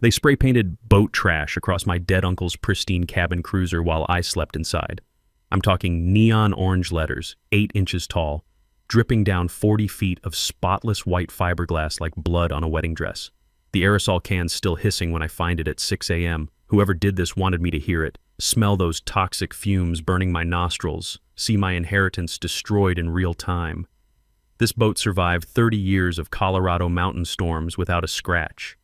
They spray-painted boat trash across my dead uncle's pristine cabin cruiser while I slept inside. I'm talking neon orange letters, 8 inches tall, dripping down 40 feet of spotless white fiberglass like blood on a wedding dress. The aerosol can's still hissing when I find it at 6 a.m. Whoever did this wanted me to hear it, smell those toxic fumes burning my nostrils, see my inheritance destroyed in real time. This boat survived 30 years of Colorado mountain storms without a scratch.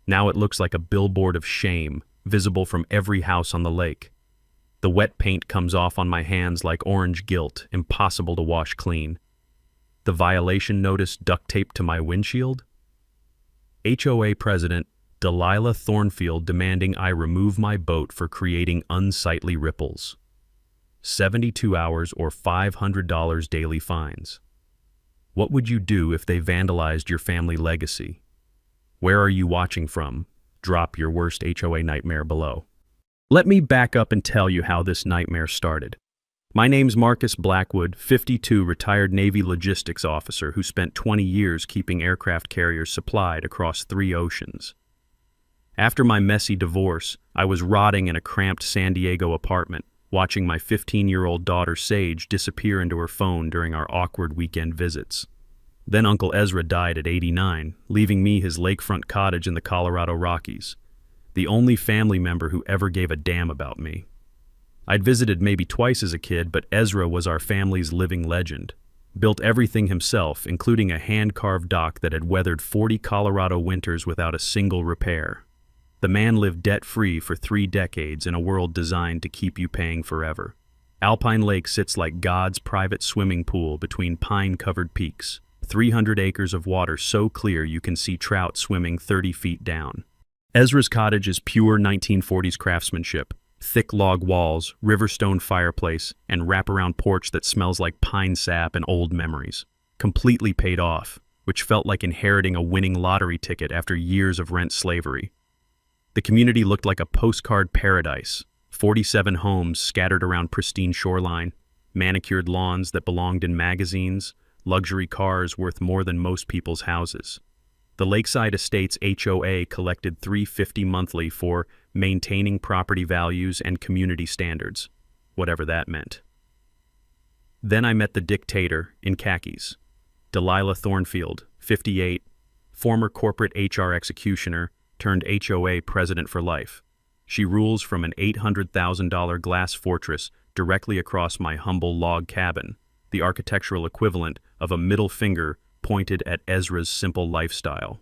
Now it looks like a billboard of shame, visible from every house on the lake. The wet paint comes off on my hands like orange guilt, impossible to wash clean. The violation notice duct taped to my windshield? HOA President Delilah Thornfield demanding I remove my boat for creating unsightly ripples. 72 hours or $500 daily fines. What would you do if they vandalized your family legacy? Where are you watching from? Drop your worst HOA nightmare below. Let me back up and tell you how this nightmare started. My name's Marcus Blackwood, 52, retired Navy logistics officer who spent 20 years keeping aircraft carriers supplied across 3 oceans. After my messy divorce, I was rotting in a cramped San Diego apartment, watching my 15-year-old daughter Sage disappear into her phone during our awkward weekend visits. Then Uncle Ezra died at 89, leaving me his lakefront cottage in the Colorado Rockies, the only family member who ever gave a damn about me. I'd visited maybe twice as a kid, but Ezra was our family's living legend. Built everything himself, including a hand-carved dock that had weathered 40 Colorado winters without a single repair. The man lived debt-free for 3 decades in a world designed to keep you paying forever. Alpine Lake sits like God's private swimming pool between pine-covered peaks. 300 acres of water so clear you can see trout swimming 30 feet down. Ezra's cottage is pure 1940s craftsmanship. Thick log walls, riverstone fireplace, and wraparound porch that smells like pine sap and old memories. Completely paid off, which felt like inheriting a winning lottery ticket after years of rent slavery. The community looked like a postcard paradise. 47 homes scattered around pristine shoreline, manicured lawns that belonged in magazines, luxury cars worth more than most people's houses. The Lakeside Estates HOA collected $350 monthly for maintaining property values and community standards, whatever that meant. Then I met the dictator in khakis, Delilah Thornfield, 58, former corporate HR executioner turned HOA president for life. She rules from an $800,000 glass fortress directly across my humble log cabin, the architectural equivalent of a middle finger pointed at Ezra's simple lifestyle.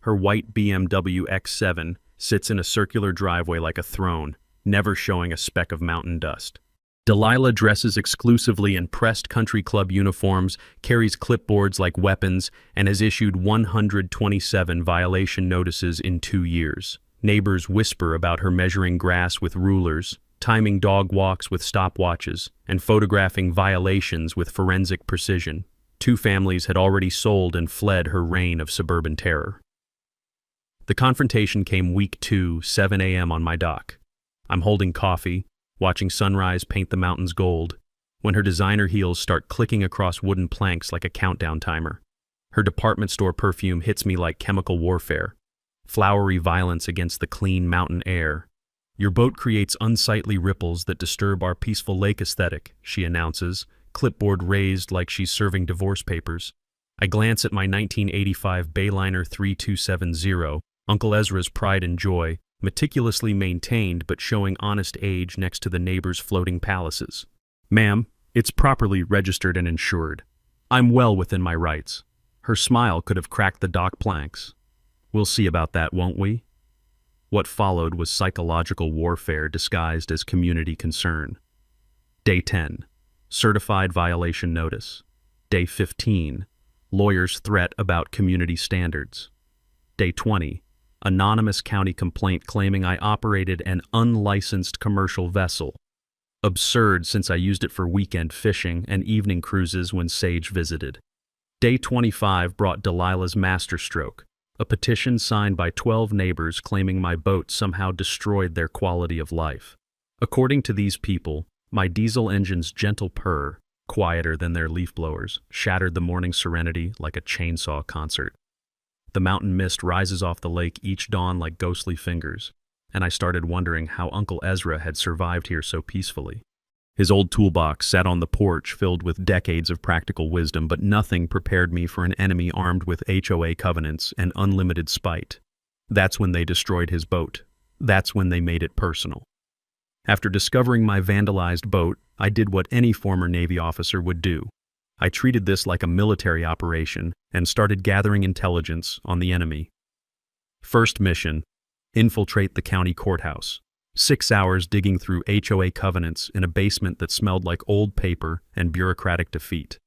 Her white BMW X7 sits in a circular driveway like a throne, never showing a speck of mountain dust. Delilah dresses exclusively in pressed country club uniforms, carries clipboards like weapons, and has issued 127 violation notices in 2 years. Neighbors whisper about her measuring grass with rulers, timing dog walks with stopwatches, and photographing violations with forensic precision. 2 families had already sold and fled her reign of suburban terror. The confrontation came week 2, 7 a.m. on my dock. I'm holding coffee, watching sunrise paint the mountains gold, when her designer heels start clicking across wooden planks like a countdown timer. Her department store perfume hits me like chemical warfare, flowery violence against the clean mountain air. Your boat creates unsightly ripples that disturb our peaceful lake aesthetic, she announces, clipboard raised like she's serving divorce papers. I glance at my 1985 Bayliner 3270, Uncle Ezra's pride and joy, meticulously maintained but showing honest age next to the neighbors' floating palaces. Ma'am, it's properly registered and insured. I'm well within my rights. Her smile could have cracked the dock planks. We'll see about that, won't we? What followed was psychological warfare disguised as community concern. Day 10. Certified violation notice. Day 15. Lawyer's threat about community standards. Day 20. Anonymous county complaint claiming I operated an unlicensed commercial vessel. Absurd since I used it for weekend fishing and evening cruises when Sage visited. Day 25 brought Delilah's masterstroke, a petition signed by 12 neighbors claiming my boat somehow destroyed their quality of life. According to these people, my diesel engine's gentle purr, quieter than their leaf blowers, shattered the morning serenity like a chainsaw concert. The mountain mist rises off the lake each dawn like ghostly fingers, and I started wondering how Uncle Ezra had survived here so peacefully. His old toolbox sat on the porch filled with decades of practical wisdom, but nothing prepared me for an enemy armed with HOA covenants and unlimited spite. That's when they destroyed his boat. That's when they made it personal. After discovering my vandalized boat, I did what any former Navy officer would do. I treated this like a military operation and started gathering intelligence on the enemy. First mission: infiltrate the county courthouse. 6 hours digging through HOA covenants in a basement that smelled like old paper and bureaucratic defeat.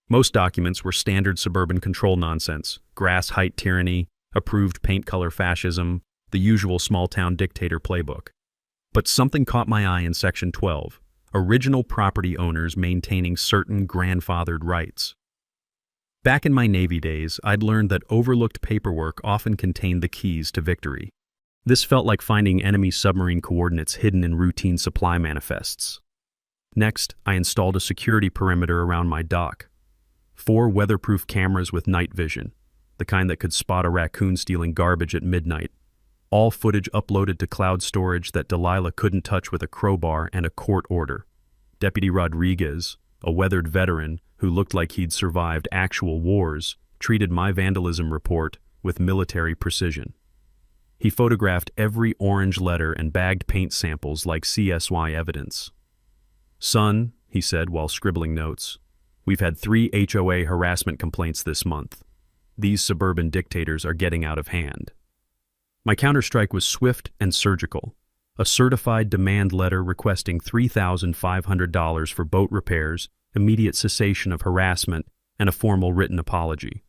Most documents were standard suburban control nonsense: grass height tyranny, approved paint color fascism, the usual small-town dictator playbook. But something caught my eye in Section 12, original property owners maintaining certain grandfathered rights. Back in my Navy days, I'd learned that overlooked paperwork often contained the keys to victory. This felt like finding enemy submarine coordinates hidden in routine supply manifests. Next, I installed a security perimeter around my dock. 4 weatherproof cameras with night vision, the kind that could spot a raccoon stealing garbage at midnight. All footage uploaded to cloud storage that Delilah couldn't touch with a crowbar and a court order. Deputy Rodriguez, a weathered veteran who looked like he'd survived actual wars, treated my vandalism report with military precision. He photographed every orange letter and bagged paint samples like CSY evidence. "Son," he said while scribbling notes, "we've had 3 HOA harassment complaints this month. These suburban dictators are getting out of hand." My counterstrike was swift and surgical. A certified demand letter requesting $3,500 for boat repairs, immediate cessation of harassment, and a formal written apology.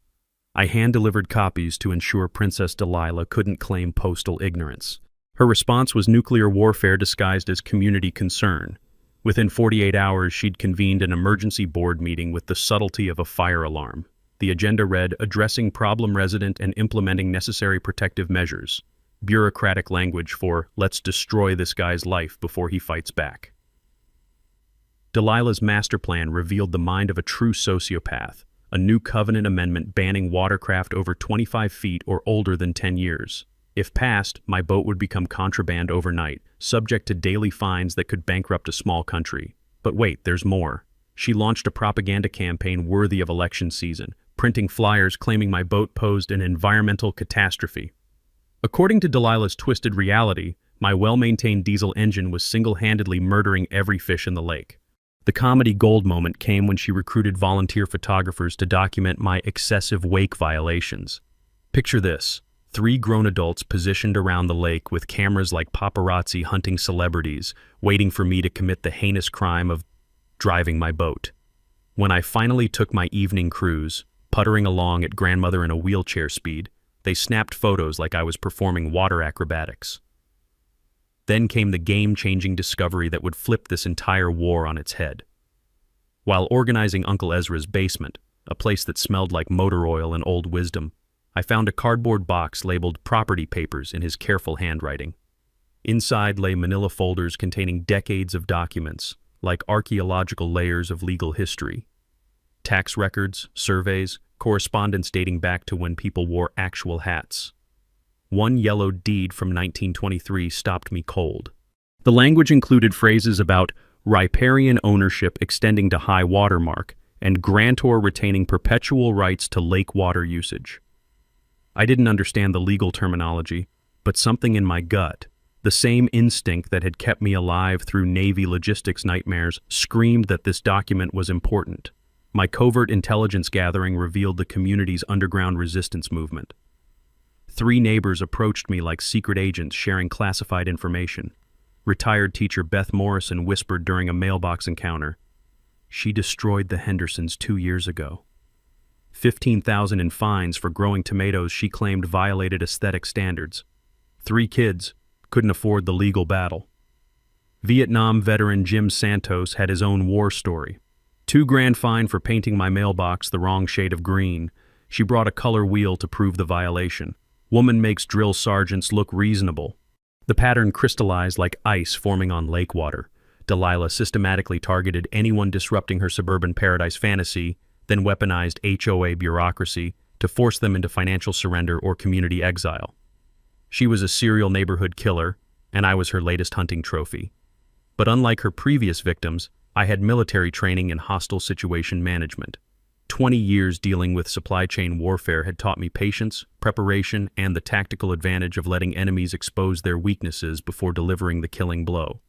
I hand-delivered copies to ensure Princess Delilah couldn't claim postal ignorance. Her response was nuclear warfare disguised as community concern. Within 48 hours, she'd convened an emergency board meeting with the subtlety of a fire alarm. The agenda read, "Addressing problem resident and implementing necessary protective measures." Bureaucratic language for, "Let's destroy this guy's life before he fights back." Delilah's master plan revealed the mind of a true sociopath, a new covenant amendment banning watercraft over 25 feet or older than 10 years. If passed, my boat would become contraband overnight, subject to daily fines that could bankrupt a small country. But wait, there's more. She launched a propaganda campaign worthy of election season, printing flyers claiming my boat posed an environmental catastrophe. According to Delilah's twisted reality, my well-maintained diesel engine was single-handedly murdering every fish in the lake. The comedy gold moment came when she recruited volunteer photographers to document my excessive wake violations. Picture this: 3 grown adults positioned around the lake with cameras like paparazzi hunting celebrities, waiting for me to commit the heinous crime of driving my boat. When I finally took my evening cruise, puttering along at grandmother in a wheelchair speed, they snapped photos like I was performing water acrobatics. Then came the game-changing discovery that would flip this entire war on its head. While organizing Uncle Ezra's basement, a place that smelled like motor oil and old wisdom, I found a cardboard box labeled property papers in his careful handwriting. Inside lay manila folders containing decades of documents, like archaeological layers of legal history. Tax records, surveys, correspondence dating back to when people wore actual hats. One yellowed deed from 1923 stopped me cold. The language included phrases about riparian ownership extending to high water mark and grantor retaining perpetual rights to lake water usage. I didn't understand the legal terminology, but something in my gut, the same instinct that had kept me alive through Navy logistics nightmares, screamed that this document was important. My covert intelligence gathering revealed the community's underground resistance movement. 3 neighbors approached me like secret agents sharing classified information. Retired teacher Beth Morrison whispered during a mailbox encounter, "She destroyed the Hendersons 2 years ago." 15,000 in fines for growing tomatoes she claimed violated aesthetic standards. 3 kids couldn't afford the legal battle. Vietnam veteran Jim Santos had his own war story. $2,000 fine for painting my mailbox the wrong shade of green. She brought a color wheel to prove the violation. Woman makes drill sergeants look reasonable. The pattern crystallized like ice forming on lake water. Delilah systematically targeted anyone disrupting her suburban paradise fantasy, then weaponized HOA bureaucracy to force them into financial surrender or community exile. She was a serial neighborhood killer, and I was her latest hunting trophy. But unlike her previous victims, I had military training in hostile situation management. 20 years dealing with supply chain warfare had taught me patience, preparation, and the tactical advantage of letting enemies expose their weaknesses before delivering the killing blow.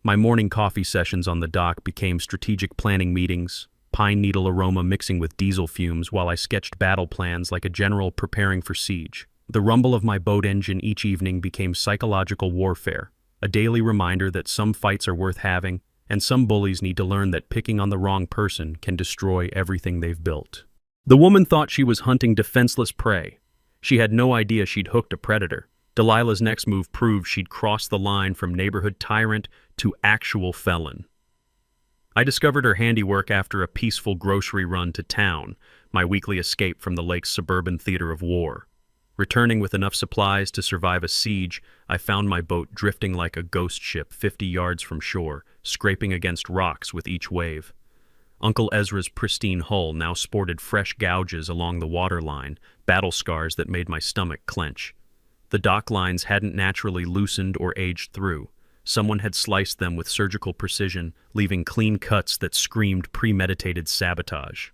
My morning coffee sessions on the dock became strategic planning meetings, pine needle aroma mixing with diesel fumes while I sketched battle plans like a general preparing for siege. The rumble of my boat engine each evening became psychological warfare, a daily reminder that some fights are worth having, and some bullies need to learn that picking on the wrong person can destroy everything they've built. The woman thought she was hunting defenseless prey. She had no idea she'd hooked a predator. Delilah's next move proved she'd crossed the line from neighborhood tyrant to actual felon. I discovered her handiwork after a peaceful grocery run to town, my weekly escape from the lake's suburban theater of war. Returning with enough supplies to survive a siege, I found my boat drifting like a ghost ship 50 yards from shore, scraping against rocks with each wave. Uncle Ezra's pristine hull now sported fresh gouges along the waterline, battle scars that made my stomach clench. The dock lines hadn't naturally loosened or aged through. Someone had sliced them with surgical precision, leaving clean cuts that screamed premeditated sabotage.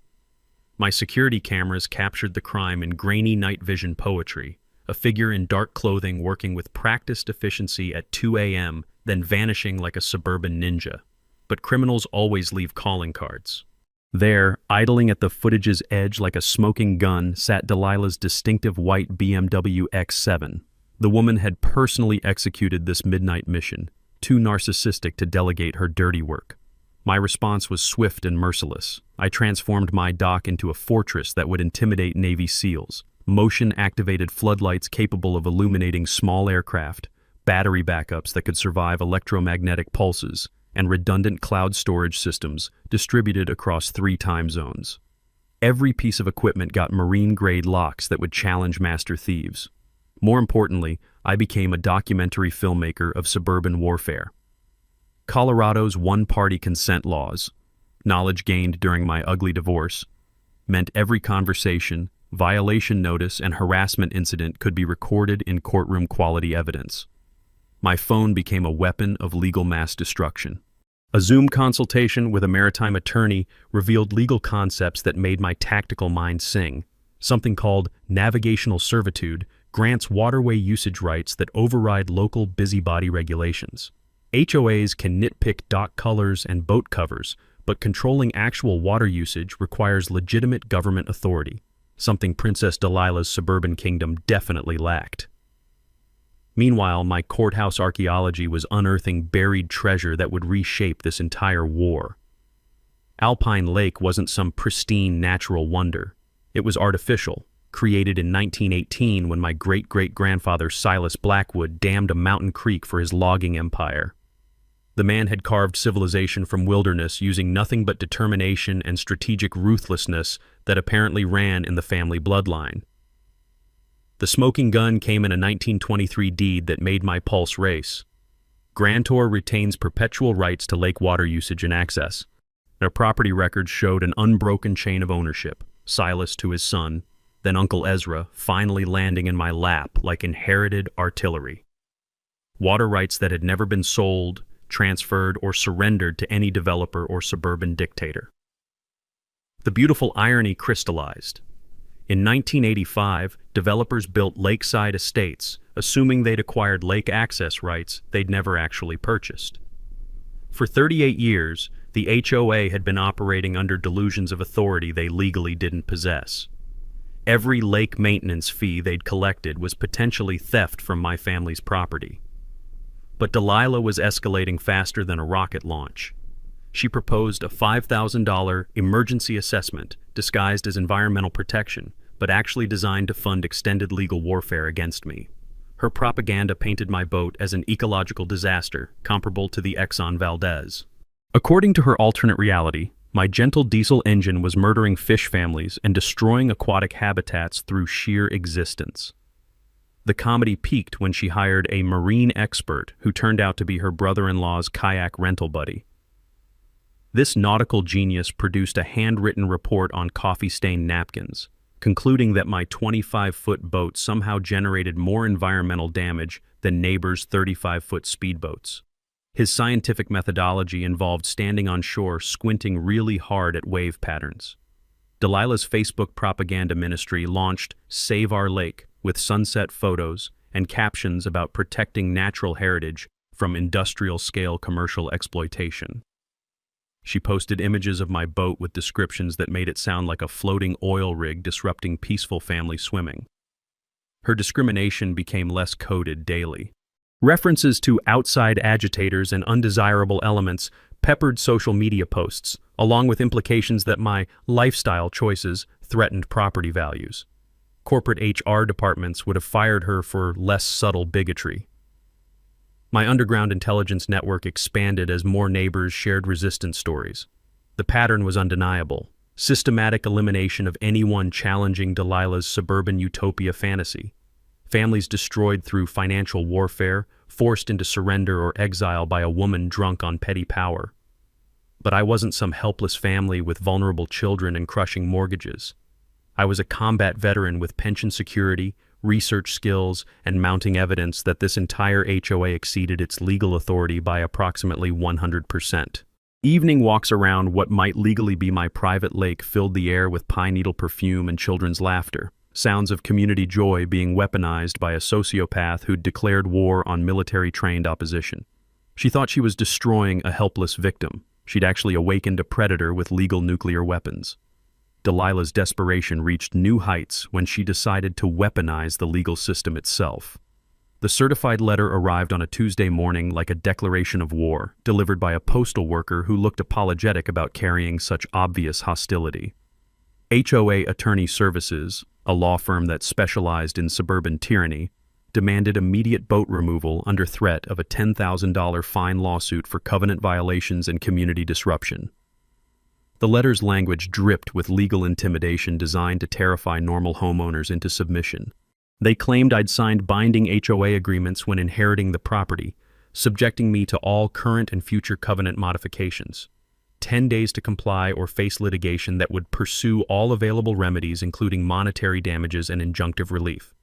My security cameras captured the crime in grainy night vision poetry, a figure in dark clothing working with practiced efficiency at 2 a.m., then vanishing like a suburban ninja. But criminals always leave calling cards. There, idling at the footage's edge like a smoking gun, sat Delilah's distinctive white BMW X7. The woman had personally executed this midnight mission, too narcissistic to delegate her dirty work. My response was swift and merciless. I transformed my dock into a fortress that would intimidate Navy SEALs, motion-activated floodlights capable of illuminating small aircraft, battery backups that could survive electromagnetic pulses, and redundant cloud storage systems distributed across 3 time zones. Every piece of equipment got marine-grade locks that would challenge master thieves. More importantly, I became a documentary filmmaker of suburban warfare. Colorado's one-party consent laws, knowledge gained during my ugly divorce, meant every conversation, violation notice, and harassment incident could be recorded in courtroom-quality evidence. My phone became a weapon of legal mass destruction. A Zoom consultation with a maritime attorney revealed legal concepts that made my tactical mind sing. Something called navigational servitude grants waterway usage rights that override local busybody regulations. HOAs can nitpick dock colors and boat covers, but controlling actual water usage requires legitimate government authority, something Princess Delilah's suburban kingdom definitely lacked. Meanwhile, my courthouse archaeology was unearthing buried treasure that would reshape this entire war. Alpine Lake wasn't some pristine natural wonder. It was artificial, created in 1918 when my great-great-grandfather Silas Blackwood dammed a mountain creek for his logging empire. The man had carved civilization from wilderness using nothing but determination and strategic ruthlessness that apparently ran in the family bloodline. The smoking gun came in a 1923 deed that made my pulse race. Grantor retains perpetual rights to lake water usage and access. Their property records showed an unbroken chain of ownership, Silas to his son, then Uncle Ezra, finally landing in my lap like inherited artillery. Water rights that had never been sold, transferred, or surrendered to any developer or suburban dictator. The beautiful irony crystallized. In 1985, developers built lakeside estates, assuming they'd acquired lake access rights they'd never actually purchased. For 38 years, the HOA had been operating under delusions of authority they legally didn't possess. Every lake maintenance fee they'd collected was potentially theft from my family's property. But Delilah was escalating faster than a rocket launch. She proposed a $5,000 emergency assessment disguised as environmental protection, but actually designed to fund extended legal warfare against me. Her propaganda painted my boat as an ecological disaster comparable to the Exxon Valdez. According to her alternate reality, my gentle diesel engine was murdering fish families and destroying aquatic habitats through sheer existence. The comedy peaked when she hired a marine expert who turned out to be her brother-in-law's kayak rental buddy. This nautical genius produced a handwritten report on coffee-stained napkins, concluding that my 25-foot boat somehow generated more environmental damage than neighbors' 35-foot speedboats. His scientific methodology involved standing on shore squinting really hard at wave patterns. Delilah's Facebook propaganda ministry launched Save Our Lake with sunset photos and captions about protecting natural heritage from industrial-scale commercial exploitation. She posted images of my boat with descriptions that made it sound like a floating oil rig disrupting peaceful family swimming. Her discrimination became less coded daily. References to outside agitators and undesirable elements peppered social media posts, along with implications that my lifestyle choices threatened property values. Corporate HR departments would have fired her for less subtle bigotry. My underground intelligence network expanded as more neighbors shared resistance stories. The pattern was undeniable: systematic elimination of anyone challenging Delilah's suburban utopia fantasy. Families destroyed through financial warfare, forced into surrender or exile by a woman drunk on petty power. But I wasn't some helpless family with vulnerable children and crushing mortgages. I was a combat veteran with pension security, research skills, and mounting evidence that this entire HOA exceeded its legal authority by approximately 100%. Evening walks around what might legally be my private lake filled the air with pine needle perfume and children's laughter. Sounds of community joy being weaponized by a sociopath who'd declared war on military-trained opposition. She thought she was destroying a helpless victim. She'd actually awakened a predator with legal nuclear weapons. Delilah's desperation reached new heights when she decided to weaponize the legal system itself. The certified letter arrived on a Tuesday morning like a declaration of war, delivered by a postal worker who looked apologetic about carrying such obvious hostility. HOA Attorney Services, a law firm that specialized in suburban tyranny, demanded immediate boat removal under threat of a $10,000 fine lawsuit for covenant violations and community disruption. The letter's language dripped with legal intimidation designed to terrify normal homeowners into submission. They claimed I'd signed binding HOA agreements when inheriting the property, subjecting me to all current and future covenant modifications. 10 days to comply or face litigation that would pursue all available remedies, including monetary damages and injunctive relief.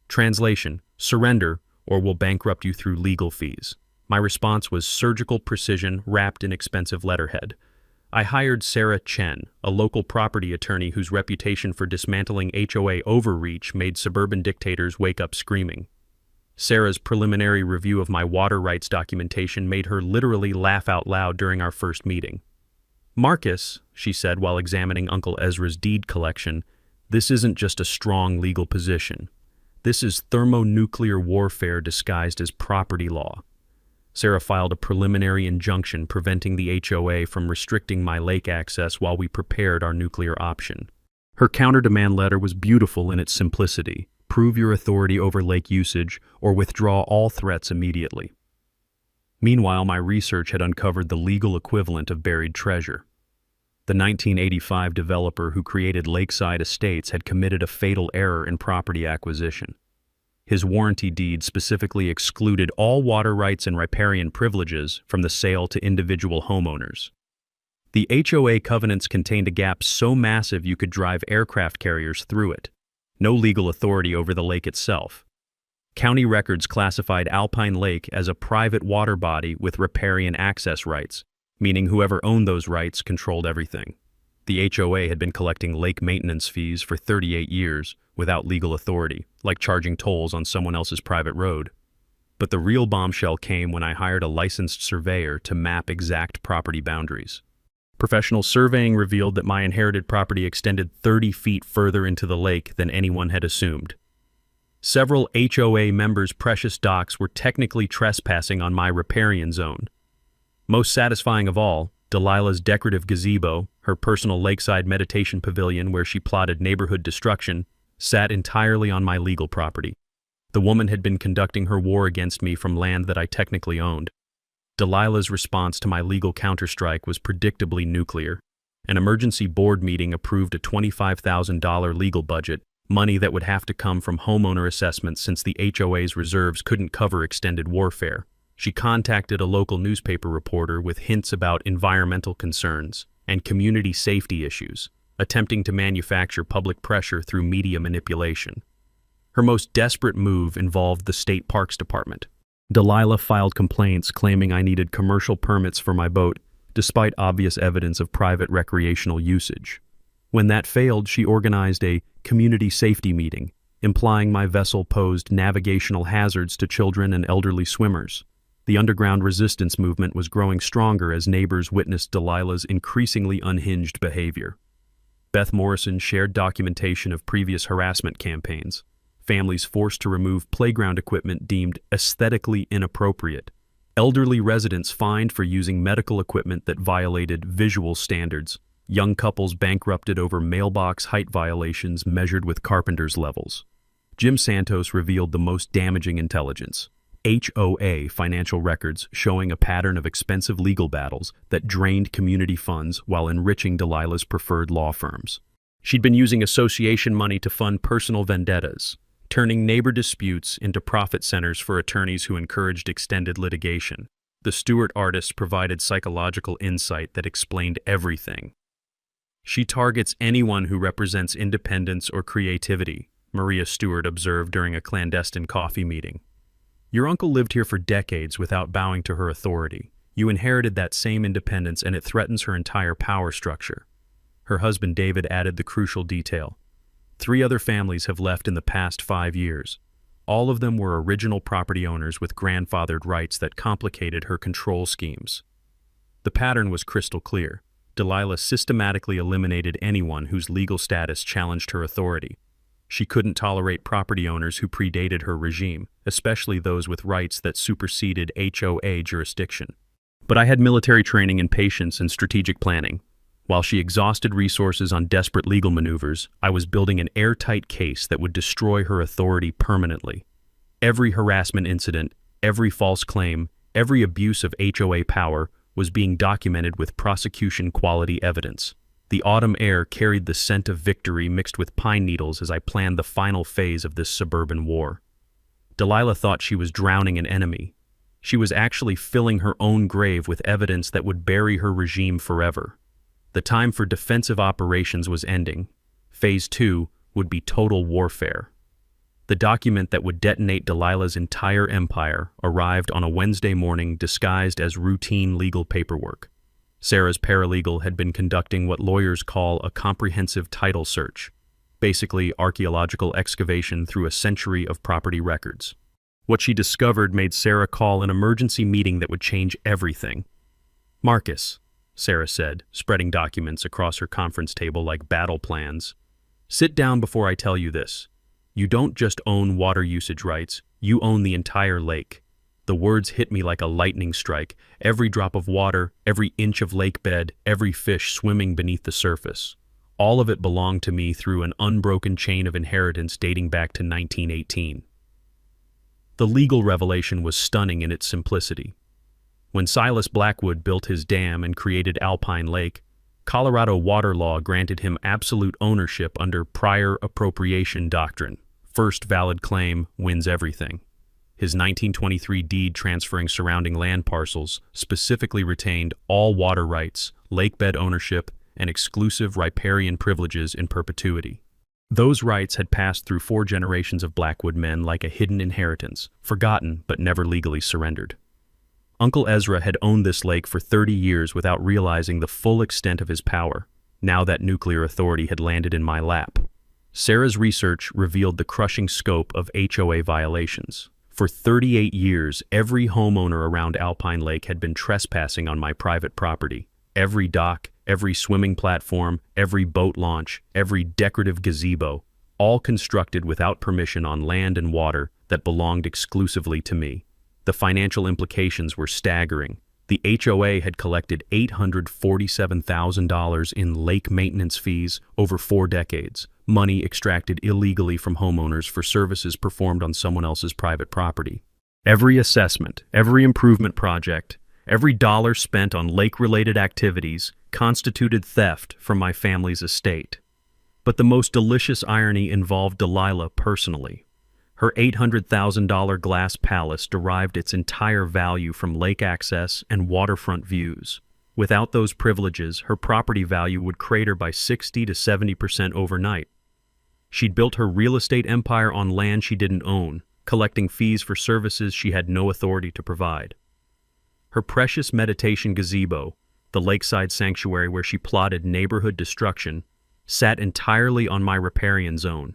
Translation: surrender or we'll bankrupt you through legal fees. My response was surgical precision wrapped in expensive letterhead. I hired Sarah Chen, a local property attorney whose reputation for dismantling HOA overreach made suburban dictators wake up screaming. Sarah's preliminary review of my water rights documentation made her literally laugh out loud during our first meeting. "Marcus," she said while examining Uncle Ezra's deed collection, "this isn't just a strong legal position. This is thermonuclear warfare disguised as property law." Sarah filed a preliminary injunction preventing the HOA from restricting my lake access while we prepared our nuclear option. Her counter-demand letter was beautiful in its simplicity: prove your authority over lake usage or withdraw all threats immediately. Meanwhile, my research had uncovered the legal equivalent of buried treasure. The 1985 developer who created Lakeside Estates had committed a fatal error in property acquisition. His warranty deed specifically excluded all water rights and riparian privileges from the sale to individual homeowners. The HOA covenants contained a gap so massive you could drive aircraft carriers through it. No legal authority over the lake itself. County records classified Alpine Lake as a private water body with riparian access rights, meaning whoever owned those rights controlled everything. The HOA had been collecting lake maintenance fees for 38 years without legal authority, like charging tolls on someone else's private road. But the real bombshell came when I hired a licensed surveyor to map exact property boundaries. Professional surveying revealed that my inherited property extended 30 feet further into the lake than anyone had assumed. Several HOA members' precious docks were technically trespassing on my riparian zone. Most satisfying of all, Delilah's decorative gazebo, her personal lakeside meditation pavilion where she plotted neighborhood destruction, sat entirely on my legal property. The woman had been conducting her war against me from land that I technically owned. Delilah's response to my legal counterstrike was predictably nuclear. An emergency board meeting approved a $25,000 legal budget, money that would have to come from homeowner assessments since the HOA's reserves couldn't cover extended warfare. She contacted a local newspaper reporter with hints about environmental concerns and community safety issues. attempting to manufacture public pressure through media manipulation. Her most desperate move involved the State Parks Department. Delilah filed complaints claiming I needed commercial permits for my boat, despite obvious evidence of private recreational usage. When that failed, she organized a community safety meeting, implying my vessel posed navigational hazards to children and elderly swimmers. The underground resistance movement was growing stronger as neighbors witnessed Delilah's increasingly unhinged behavior. Beth Morrison shared documentation of previous harassment campaigns, families forced to remove playground equipment deemed aesthetically inappropriate, elderly residents fined for using medical equipment that violated visual standards, young couples bankrupted over mailbox height violations measured with carpenter's levels. Jim Santos revealed the most damaging intelligence: HOA financial records showing a pattern of expensive legal battles that drained community funds while enriching Delilah's preferred law firms. She'd been using association money to fund personal vendettas, turning neighbor disputes into profit centers for attorneys who encouraged extended litigation. The Stewart artist provided psychological insight that explained everything. She targets anyone who represents independence or creativity, Maria Stewart observed during a clandestine coffee meeting. Your uncle lived here for decades without bowing to her authority. You inherited that same independence, and it threatens her entire power structure. Her husband David added the crucial detail: 3 other families have left in the past 5 years. All of them were original property owners with grandfathered rights that complicated her control schemes. The pattern was crystal clear. Delilah systematically eliminated anyone whose legal status challenged her authority. She couldn't tolerate property owners who predated her regime, especially those with rights that superseded HOA jurisdiction. But I had military training in patience and strategic planning. While she exhausted resources on desperate legal maneuvers, I was building an airtight case that would destroy her authority permanently. Every harassment incident, every false claim, every abuse of HOA power was being documented with prosecution-quality evidence. The autumn air carried the scent of victory mixed with pine needles as I planned the final phase of this suburban war. Delilah thought she was drowning an enemy. She was actually filling her own grave with evidence that would bury her regime forever. The time for defensive operations was ending. Phase 2 would be total warfare. The document that would detonate Delilah's entire empire arrived on a Wednesday morning disguised as routine legal paperwork. Sarah's paralegal had been conducting what lawyers call a comprehensive title search, basically archaeological excavation through a century of property records. What she discovered made Sarah call an emergency meeting that would change everything. "Marcus," Sarah said, spreading documents across her conference table like battle plans. "Sit down before I tell you this. You don't just own water usage rights, you own the entire lake." The words hit me like a lightning strike. Every drop of water, every inch of lake bed, every fish swimming beneath the surface. All of it belonged to me through an unbroken chain of inheritance dating back to 1918. The legal revelation was stunning in its simplicity. When Silas Blackwood built his dam and created Alpine Lake, Colorado water law granted him absolute ownership under prior appropriation doctrine. First valid claim wins everything. His 1923 deed transferring surrounding land parcels specifically retained all water rights, lakebed ownership, and exclusive riparian privileges in perpetuity. Those rights had passed through 4 generations of Blackwood men like a hidden inheritance, forgotten but never legally surrendered. Uncle Ezra had owned this lake for 30 years without realizing the full extent of his power. Now that nuclear authority had landed in my lap. Sarah's research revealed the crushing scope of HOA violations. For 38 years, every homeowner around Alpine Lake had been trespassing on my private property. Every dock, every swimming platform, every boat launch, every decorative gazebo, all constructed without permission on land and water that belonged exclusively to me. The financial implications were staggering. The HOA had collected $847,000 in lake maintenance fees over 4 decades, money extracted illegally from homeowners for services performed on someone else's private property. Every assessment, every improvement project, every dollar spent on lake-related activities constituted theft from my family's estate. But the most delicious irony involved Delilah personally. Her $800,000 glass palace derived its entire value from lake access and waterfront views. Without those privileges, her property value would crater by 60 to 70% overnight. She'd built her real estate empire on land she didn't own, collecting fees for services she had no authority to provide. Her precious meditation gazebo, the lakeside sanctuary where she plotted neighborhood destruction, sat entirely on my riparian zone.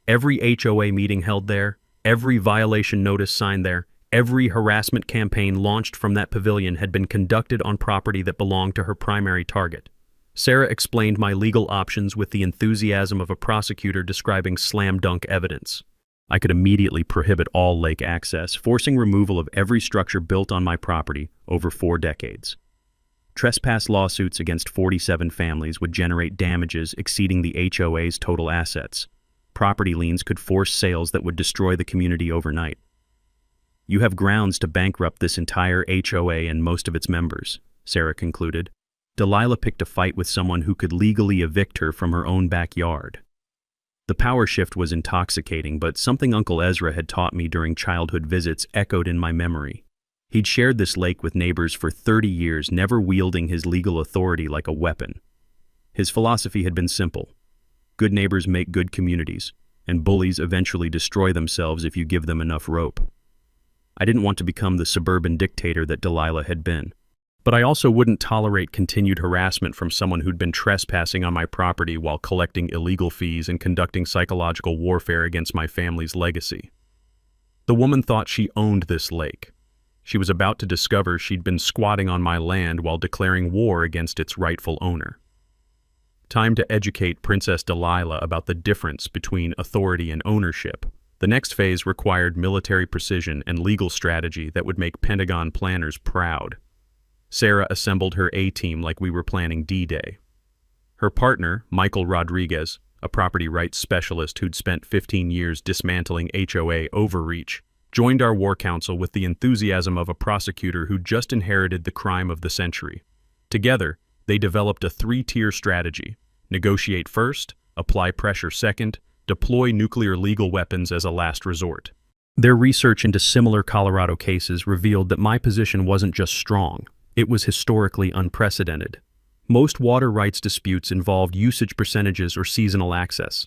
Every HOA meeting held there, every violation notice signed there, every harassment campaign launched from that pavilion had been conducted on property that belonged to her primary target. Sarah explained my legal options with the enthusiasm of a prosecutor describing slam-dunk evidence. I could immediately prohibit all lake access, forcing removal of every structure built on my property over 4 decades. Trespass lawsuits against 47 families would generate damages exceeding the HOA's total assets. Property liens could force sales that would destroy the community overnight. You have grounds to bankrupt this entire HOA and most of its members, Sarah concluded. Delilah picked a fight with someone who could legally evict her from her own backyard. The power shift was intoxicating, but something Uncle Ezra had taught me during childhood visits echoed in my memory. He'd shared this lake with neighbors for 30 years, never wielding his legal authority like a weapon. His philosophy had been simple. Good neighbors make good communities, and bullies eventually destroy themselves if you give them enough rope. I didn't want to become the suburban dictator that Delilah had been. But I also wouldn't tolerate continued harassment from someone who'd been trespassing on my property while collecting illegal fees and conducting psychological warfare against my family's legacy. The woman thought she owned this lake. She was about to discover she'd been squatting on my land while declaring war against its rightful owner. Time to educate Princess Delilah about the difference between authority and ownership. The next phase required military precision and legal strategy that would make Pentagon planners proud. Sarah assembled her A-team like we were planning D-Day. Her partner, Michael Rodriguez, a property rights specialist who'd spent 15 years dismantling HOA overreach, joined our war council with the enthusiasm of a prosecutor who'd just inherited the crime of the century. Together, they developed a 3-tier strategy: negotiate first, apply pressure second, deploy nuclear legal weapons as a last resort. Their research into similar Colorado cases revealed that my position wasn't just strong, it was historically unprecedented. Most water rights disputes involved usage percentages or seasonal access.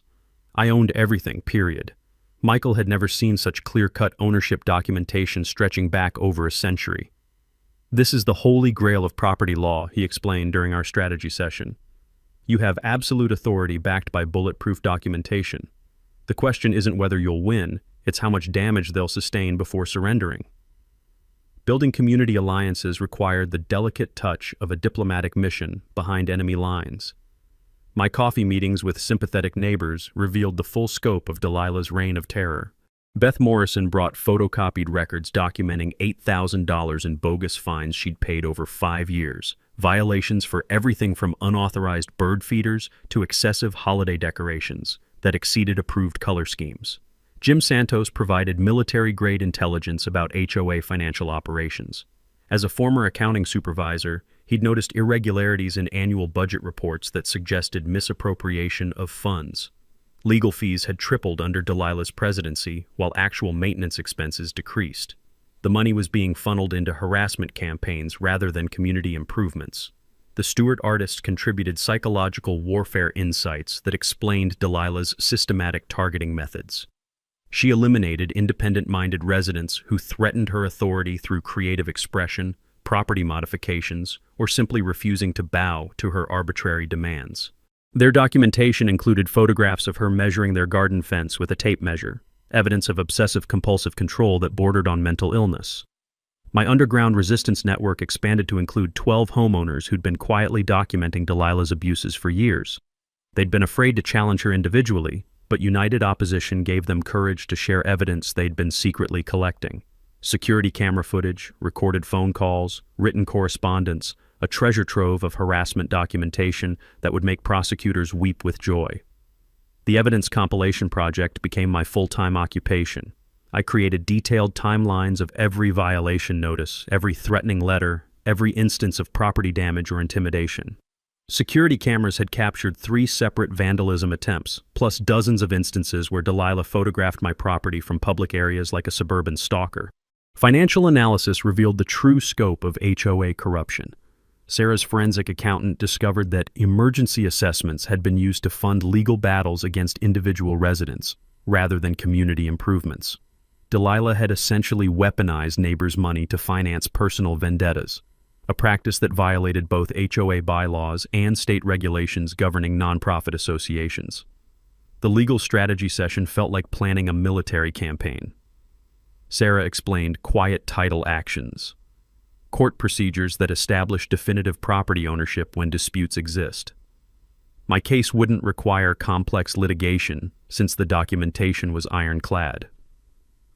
I owned everything, period. Michael had never seen such clear-cut ownership documentation stretching back over a century. This is the holy grail of property law, he explained during our strategy session. You have absolute authority backed by bulletproof documentation. The question isn't whether you'll win, it's how much damage they'll sustain before surrendering. Building community alliances required the delicate touch of a diplomatic mission behind enemy lines. My coffee meetings with sympathetic neighbors revealed the full scope of Delilah's reign of terror. Beth Morrison brought photocopied records documenting $8,000 in bogus fines she'd paid over 5 years, violations for everything from unauthorized bird feeders to excessive holiday decorations that exceeded approved color schemes. Jim Santos provided military-grade intelligence about HOA financial operations. As a former accounting supervisor, he'd noticed irregularities in annual budget reports that suggested misappropriation of funds. Legal fees had tripled under Delilah's presidency, while actual maintenance expenses decreased. The money was being funneled into harassment campaigns rather than community improvements. The Stewart artist contributed psychological warfare insights that explained Delilah's systematic targeting methods. She eliminated independent-minded residents who threatened her authority through creative expression, property modifications, or simply refusing to bow to her arbitrary demands. Their documentation included photographs of her measuring their garden fence with a tape measure, evidence of obsessive-compulsive control that bordered on mental illness. My underground resistance network expanded to include 12 homeowners who'd been quietly documenting Delilah's abuses for years. They'd been afraid to challenge her individually, but united opposition gave them courage to share evidence they'd been secretly collecting. Security camera footage, recorded phone calls, written correspondence, a treasure trove of harassment documentation that would make prosecutors weep with joy. The evidence compilation project became my full-time occupation. I created detailed timelines of every violation notice, every threatening letter, every instance of property damage or intimidation. Security cameras had captured 3 separate vandalism attempts, plus dozens of instances where Delilah photographed my property from public areas like a suburban stalker. Financial analysis revealed the true scope of HOA corruption. Sarah's forensic accountant discovered that emergency assessments had been used to fund legal battles against individual residents, rather than community improvements. Delilah had essentially weaponized neighbors' money to finance personal vendettas, a practice that violated both HOA bylaws and state regulations governing nonprofit associations. The legal strategy session felt like planning a military campaign. Sarah explained quiet title actions, court procedures that establish definitive property ownership when disputes exist. My case wouldn't require complex litigation since the documentation was ironclad.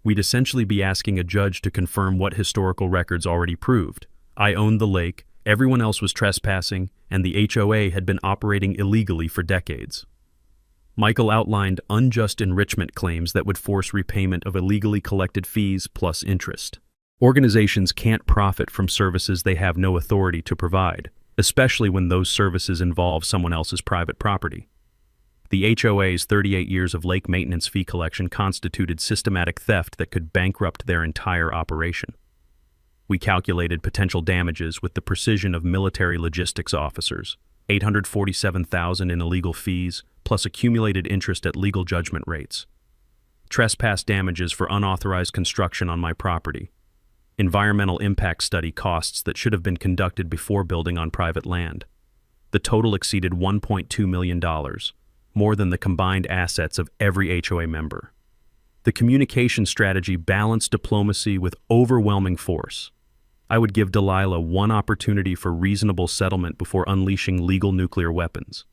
We'd essentially be asking a judge to confirm what historical records already proved. I owned the lake, everyone else was trespassing, and the HOA had been operating illegally for decades. Michael outlined unjust enrichment claims that would force repayment of illegally collected fees plus interest. Organizations can't profit from services they have no authority to provide, especially when those services involve someone else's private property. The HOA's 38 years of lake maintenance fee collection constituted systematic theft that could bankrupt their entire operation. We calculated potential damages with the precision of military logistics officers, $847,000 in illegal fees, plus accumulated interest at legal judgment rates. Trespass damages for unauthorized construction on my property. Environmental impact study costs that should have been conducted before building on private land. The total exceeded $1.2 million, more than the combined assets of every HOA member. The communication strategy balanced diplomacy with overwhelming force. I would give Delilah one opportunity for reasonable settlement before unleashing legal nuclear weapons.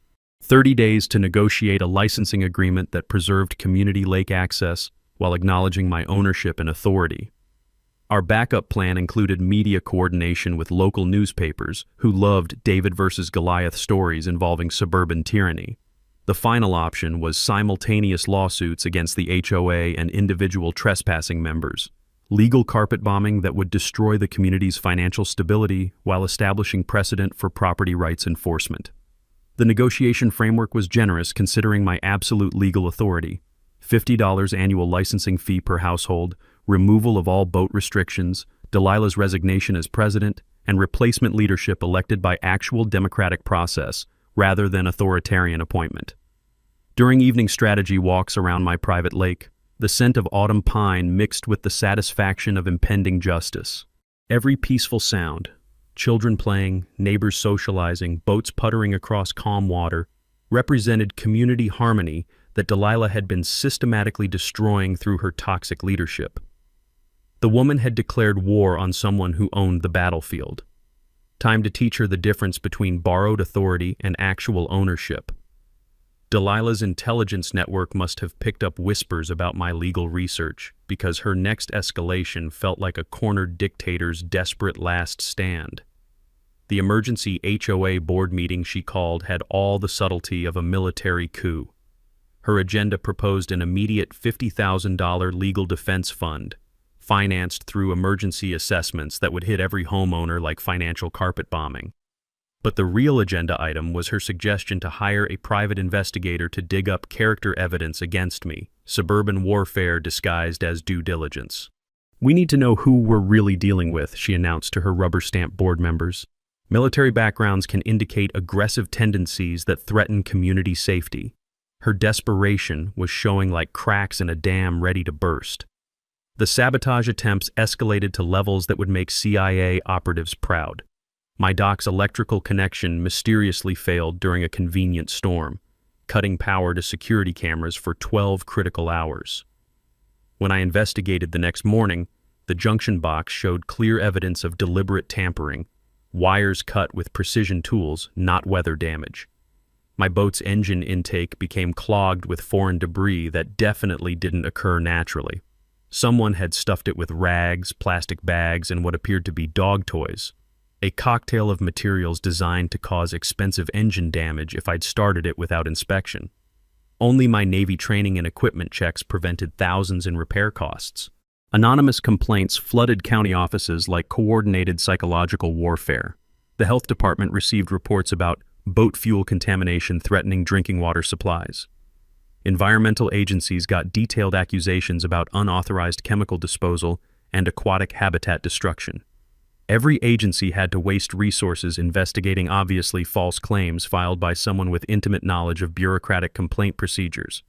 30 days to negotiate a licensing agreement that preserved community lake access while acknowledging my ownership and authority. Our backup plan included media coordination with local newspapers who loved David versus Goliath stories involving suburban tyranny. The final option was simultaneous lawsuits against the HOA and individual trespassing members, legal carpet bombing that would destroy the community's financial stability while establishing precedent for property rights enforcement. The negotiation framework was generous considering my absolute legal authority: $50 annual licensing fee per household, removal of all boat restrictions, Delilah's resignation as president, and replacement leadership elected by actual democratic process rather than authoritarian appointment. During evening strategy walks around my private lake, the scent of autumn pine mixed with the satisfaction of impending justice. Every peaceful sound, children playing, neighbors socializing, boats puttering across calm water, represented community harmony that Delilah had been systematically destroying through her toxic leadership. The woman had declared war on someone who owned the battlefield. Time to teach her the difference between borrowed authority and actual ownership. Delilah's intelligence network must have picked up whispers about my legal research because her next escalation felt like a cornered dictator's desperate last stand. The emergency HOA board meeting she called had all the subtlety of a military coup. Her agenda proposed an immediate $50,000 legal defense fund, financed through emergency assessments that would hit every homeowner like financial carpet bombing. But the real agenda item was her suggestion to hire a private investigator to dig up character evidence against me, suburban warfare disguised as due diligence. "We need to know who we're really dealing with," she announced to her rubber-stamp board members. "Military backgrounds can indicate aggressive tendencies that threaten community safety." Her desperation was showing like cracks in a dam ready to burst. The sabotage attempts escalated to levels that would make CIA operatives proud. My dock's electrical connection mysteriously failed during a convenient storm, cutting power to security cameras for 12 critical hours. When I investigated the next morning, the junction box showed clear evidence of deliberate tampering, wires cut with precision tools, not weather damage. My boat's engine intake became clogged with foreign debris that definitely didn't occur naturally. Someone had stuffed it with rags, plastic bags, and what appeared to be dog toys. A cocktail of materials designed to cause expensive engine damage if I'd started it without inspection. Only my Navy training and equipment checks prevented thousands in repair costs. Anonymous complaints flooded county offices like coordinated psychological warfare. The health department received reports about boat fuel contamination threatening drinking water supplies. Environmental agencies got detailed accusations about unauthorized chemical disposal and aquatic habitat destruction. Every agency had to waste resources investigating obviously false claims filed by someone with intimate knowledge of bureaucratic complaint procedures.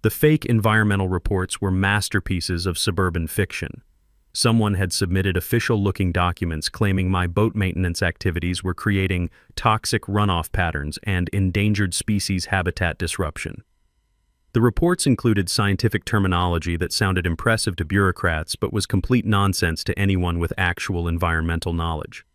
The fake environmental reports were masterpieces of suburban fiction. Someone had submitted official-looking documents claiming my boat maintenance activities were creating toxic runoff patterns and endangered species habitat disruption. The reports included scientific terminology that sounded impressive to bureaucrats but was complete nonsense to anyone with actual environmental knowledge.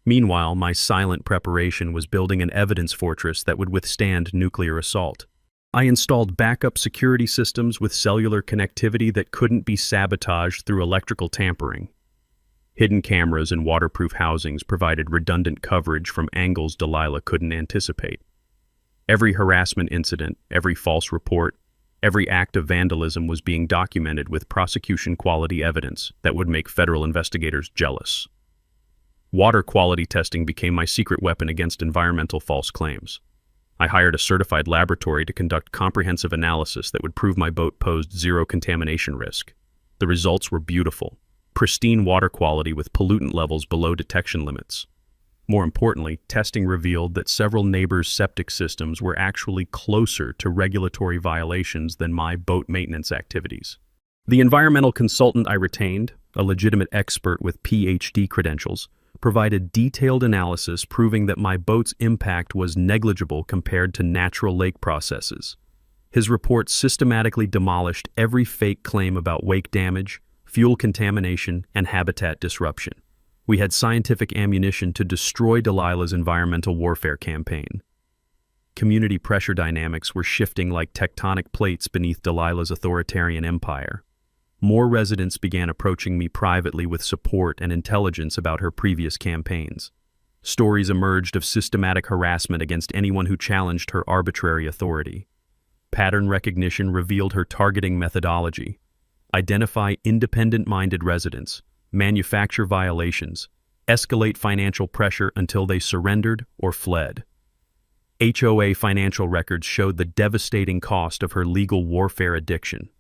Meanwhile, my silent preparation was building an evidence fortress that would withstand nuclear assault. I installed backup security systems with cellular connectivity that couldn't be sabotaged through electrical tampering. Hidden cameras and waterproof housings provided redundant coverage from angles Delilah couldn't anticipate. Every harassment incident, every false report, every act of vandalism was being documented with prosecution-quality evidence that would make federal investigators jealous. Water quality testing became my secret weapon against environmental false claims. I hired a certified laboratory to conduct comprehensive analysis that would prove my boat posed zero contamination risk. The results were beautiful. Pristine water quality with pollutant levels below detection limits. More importantly, testing revealed that several neighbors' septic systems were actually closer to regulatory violations than my boat maintenance activities. The environmental consultant I retained, a legitimate expert with PhD credentials, provided detailed analysis proving that my boat's impact was negligible compared to natural lake processes. His report systematically demolished every fake claim about wake damage, fuel contamination, and habitat disruption. We had scientific ammunition to destroy Delilah's environmental warfare campaign. Community pressure dynamics were shifting like tectonic plates beneath Delilah's authoritarian empire. More residents began approaching me privately with support and intelligence about her previous campaigns. Stories emerged of systematic harassment against anyone who challenged her arbitrary authority. Pattern recognition revealed her targeting methodology. Identify independent-minded residents, manufacture violations, escalate financial pressure until they surrendered or fled. HOA financial records showed the devastating cost of her legal warfare addiction.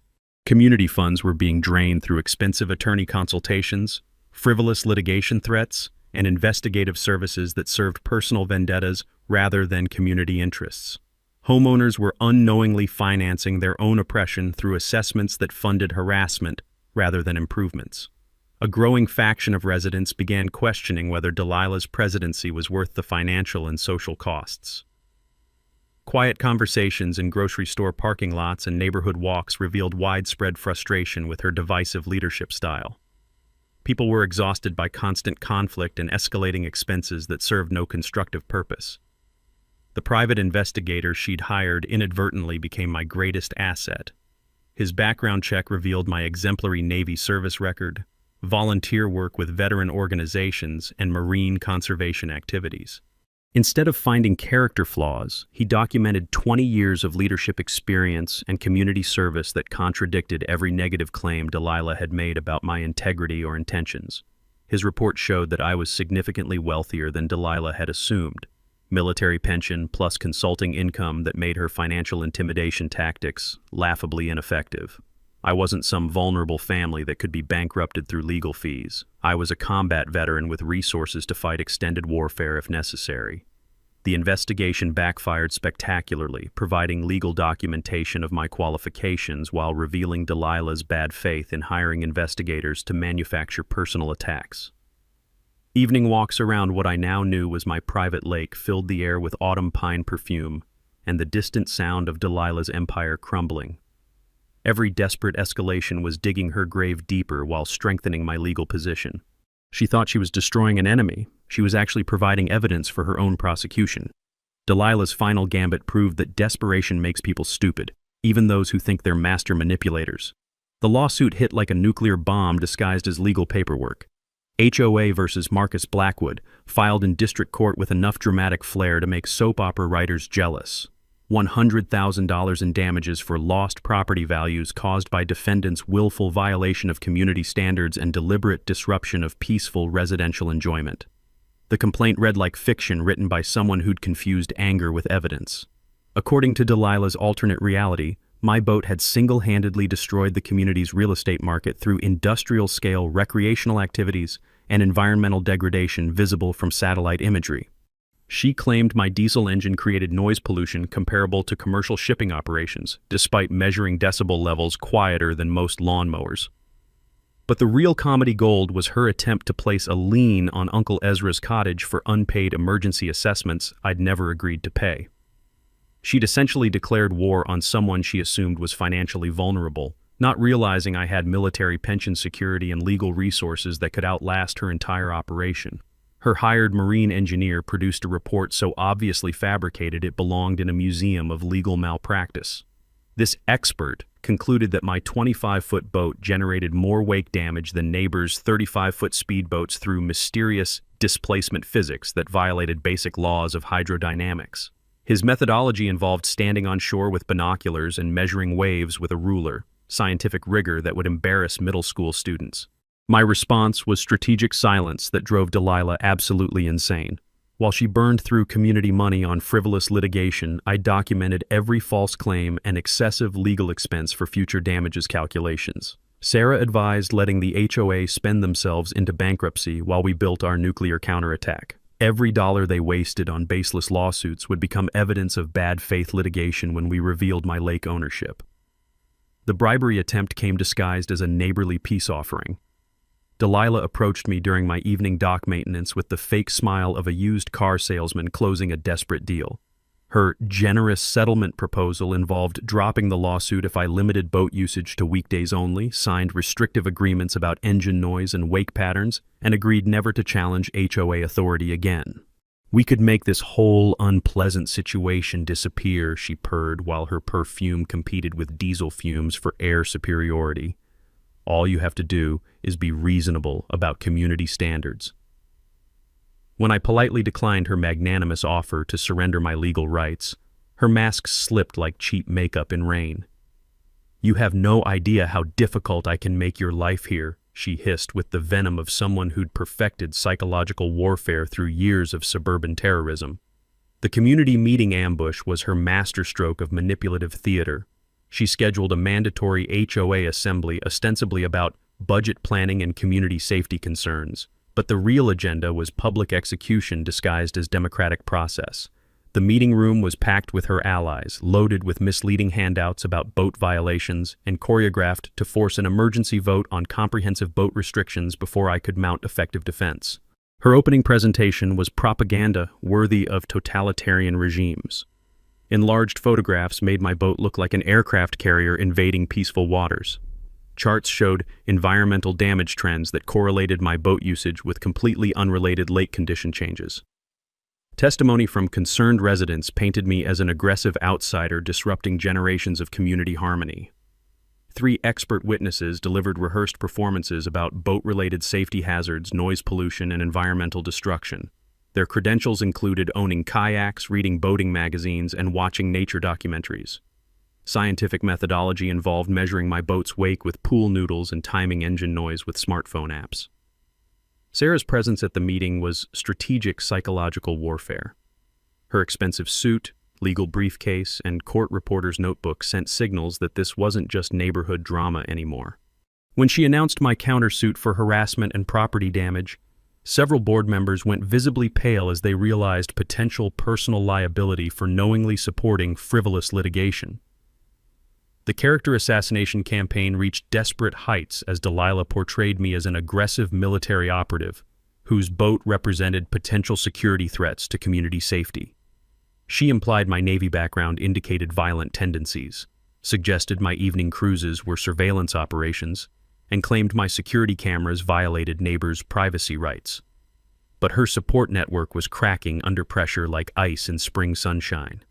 Community funds were being drained through expensive attorney consultations, frivolous litigation threats, and investigative services that served personal vendettas rather than community interests. Homeowners were unknowingly financing their own oppression through assessments that funded harassment rather than improvements. A growing faction of residents began questioning whether Delilah's presidency was worth the financial and social costs. Quiet conversations in grocery store parking lots and neighborhood walks revealed widespread frustration with her divisive leadership style. People were exhausted by constant conflict and escalating expenses that served no constructive purpose. The private investigator she'd hired inadvertently became my greatest asset. His background check revealed my exemplary Navy service record, volunteer work with veteran organizations, and marine conservation activities. Instead of finding character flaws, he documented 20 years of leadership experience and community service that contradicted every negative claim Delilah had made about my integrity or intentions. His report showed that I was significantly wealthier than Delilah had assumed. Military pension plus consulting income that made her financial intimidation tactics laughably ineffective. I wasn't some vulnerable family that could be bankrupted through legal fees. I was a combat veteran with resources to fight extended warfare if necessary. The investigation backfired spectacularly, providing legal documentation of my qualifications while revealing Delilah's bad faith in hiring investigators to manufacture personal attacks. Evening walks around what I now knew was my private lake filled the air with autumn pine perfume and the distant sound of Delilah's empire crumbling. Every desperate escalation was digging her grave deeper while strengthening my legal position. She thought she was destroying an enemy. She was actually providing evidence for her own prosecution. Delilah's final gambit proved that desperation makes people stupid, even those who think they're master manipulators. The lawsuit hit like a nuclear bomb disguised as legal paperwork. HOA versus Marcus Blackwood, filed in district court with enough dramatic flair to make soap opera writers jealous. $100,000 in damages for lost property values caused by defendants' willful violation of community standards and deliberate disruption of peaceful residential enjoyment. The complaint read like fiction written by someone who'd confused anger with evidence. According to Delilah's alternate reality, my boat had single-handedly destroyed the community's real estate market through industrial-scale recreational activities and environmental degradation visible from satellite imagery. She claimed my diesel engine created noise pollution comparable to commercial shipping operations, despite measuring decibel levels quieter than most lawnmowers. But the real comedy gold was her attempt to place a lien on Uncle Ezra's cottage for unpaid emergency assessments I'd never agreed to pay. She'd essentially declared war on someone she assumed was financially vulnerable, not realizing I had military pension security and legal resources that could outlast her entire operation. Her hired marine engineer produced a report so obviously fabricated it belonged in a museum of legal malpractice. This expert concluded that my 25-foot boat generated more wake damage than neighbors' 35-foot speedboats through mysterious displacement physics that violated basic laws of hydrodynamics. His methodology involved standing on shore with binoculars and measuring waves with a ruler, scientific rigor that would embarrass middle school students. My response was strategic silence that drove Delilah absolutely insane. While she burned through community money on frivolous litigation, I documented every false claim and excessive legal expense for future damages calculations. Sarah advised letting the HOA spend themselves into bankruptcy while we built our nuclear counterattack. Every dollar they wasted on baseless lawsuits would become evidence of bad faith litigation when we revealed my lake ownership. The bribery attempt came disguised as a neighborly peace offering. Delilah approached me during my evening dock maintenance with the fake smile of a used car salesman closing a desperate deal. Her generous settlement proposal involved dropping the lawsuit if I limited boat usage to weekdays only, signed restrictive agreements about engine noise and wake patterns, and agreed never to challenge HOA authority again. We could make this whole unpleasant situation disappear, she purred while her perfume competed with diesel fumes for air superiority. All you have to do is be reasonable about community standards. When I politely declined her magnanimous offer to surrender my legal rights, her mask slipped like cheap makeup in rain. "You have no idea how difficult I can make your life here," she hissed with the venom of someone who'd perfected psychological warfare through years of suburban terrorism. The community meeting ambush was her masterstroke of manipulative theater. She scheduled a mandatory HOA assembly ostensibly about budget planning and community safety concerns, but the real agenda was public execution disguised as democratic process. The meeting room was packed with her allies, loaded with misleading handouts about boat violations, and choreographed to force an emergency vote on comprehensive boat restrictions before I could mount effective defense. Her opening presentation was propaganda worthy of totalitarian regimes. Enlarged photographs made my boat look like an aircraft carrier invading peaceful waters. Charts showed environmental damage trends that correlated my boat usage with completely unrelated lake condition changes. Testimony from concerned residents painted me as an aggressive outsider disrupting generations of community harmony. 3 expert witnesses delivered rehearsed performances about boat-related safety hazards, noise pollution, and environmental destruction. Their credentials included owning kayaks, reading boating magazines, and watching nature documentaries. Scientific methodology involved measuring my boat's wake with pool noodles and timing engine noise with smartphone apps. Sarah's presence at the meeting was strategic psychological warfare. Her expensive suit, legal briefcase, and court reporter's notebook sent signals that this wasn't just neighborhood drama anymore. When she announced my countersuit for harassment and property damage, several board members went visibly pale as they realized potential personal liability for knowingly supporting frivolous litigation. The character assassination campaign reached desperate heights as Delilah portrayed me as an aggressive military operative whose boat represented potential security threats to community safety. She implied my Navy background indicated violent tendencies, suggested my evening cruises were surveillance operations, and claimed my security cameras violated neighbors' privacy rights. But her support network was cracking under pressure like ice in spring sunshine.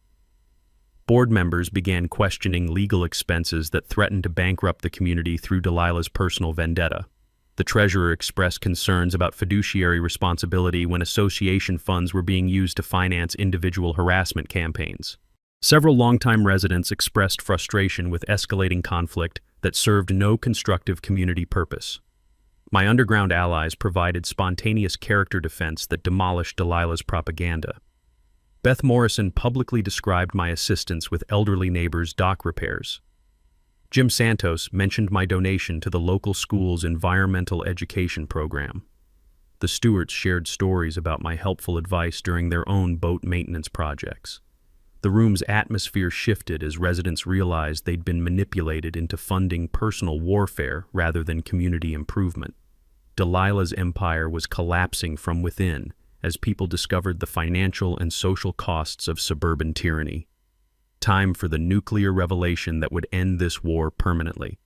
Board members began questioning legal expenses that threatened to bankrupt the community through Delilah's personal vendetta. The treasurer expressed concerns about fiduciary responsibility when association funds were being used to finance individual harassment campaigns. Several longtime residents expressed frustration with escalating conflict that served no constructive community purpose. My underground allies provided spontaneous character defense that demolished Delilah's propaganda. Beth Morrison publicly described my assistance with elderly neighbors' dock repairs. Jim Santos mentioned my donation to the local school's environmental education program. The stewards shared stories about my helpful advice during their own boat maintenance projects. The room's atmosphere shifted as residents realized they'd been manipulated into funding personal warfare rather than community improvement. Delilah's empire was collapsing from within as people discovered the financial and social costs of suburban tyranny. Time for the nuclear revelation that would end this war permanently.